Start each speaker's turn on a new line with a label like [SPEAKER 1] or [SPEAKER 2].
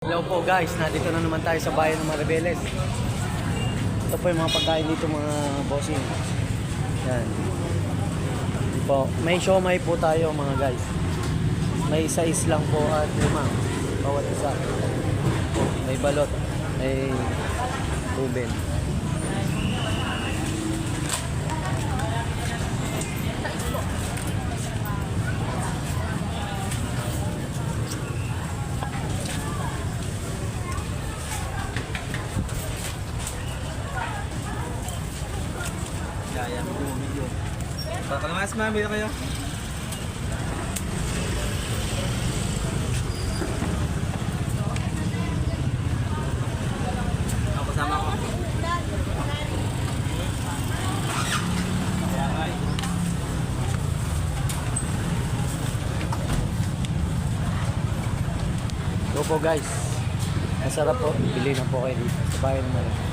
[SPEAKER 1] Hello po guys, nandito na naman tayo sa bayan ng Maribeles. Ito po yung mga pagkain dito mga bossing. Yan. Ito po. May siomay po tayo mga guys. May size lang po at 5 bawat isa. May balot, may ruben.
[SPEAKER 2] Kaya mo medyo. Baka naman mas mami na kayo. Ako kasama ko. Kaya nga.
[SPEAKER 1] Go po guys. Masarap po. Bili na po kayo dito sa bayan ng Maribeles.